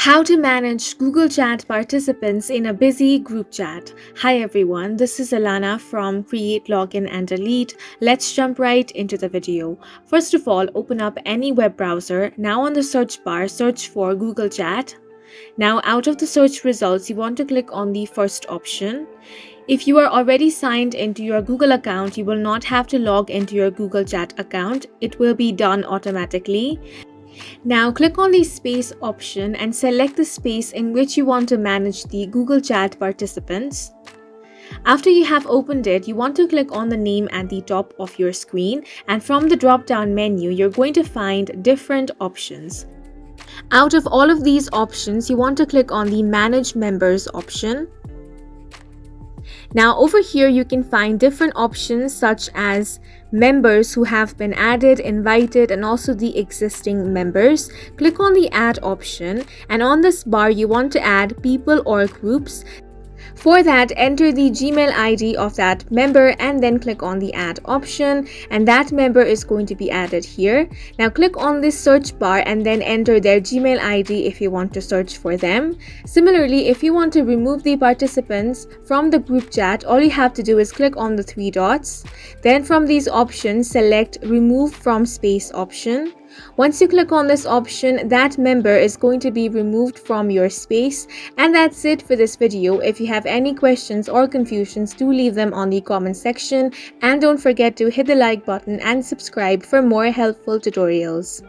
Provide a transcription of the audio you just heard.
How to manage Google Chat participants in a busy group chat. Hi everyone, this is Alana from Create, Login and Delete. Let's jump right into the video. First of all, open up any web browser. Now on the search bar, search for Google Chat. Now out of the search results, you want to click on the first option. If you are already signed into your Google account, you will not have to log into your Google Chat account. It will be done automatically. Now click on the space option and select the space in which you want to manage the Google Chat participants. After you have opened it, you want to click on the name at the top of your screen, and from the drop-down menu, you're going to find different options. Out of all of these options, you want to click on the Manage Members option. Now over here you can find different options such as members who have been added, invited, and also the existing members. Click on the add option, and on this bar you want to add people or groups. For that, enter the Gmail ID of that member and then click on the add option, and that member is going to be added here. Now click on this search bar and then enter their Gmail ID if you want to search for them. Similarly, if you want to remove the participants from the group chat, all you have to do is click on the three dots. Then from these options, select Remove from Space option. Once you click on this option, that member is going to be removed from your space. And that's it for this video. If you have any questions or confusions, do leave them on the comment section, and don't forget to hit the like button and subscribe for more helpful tutorials.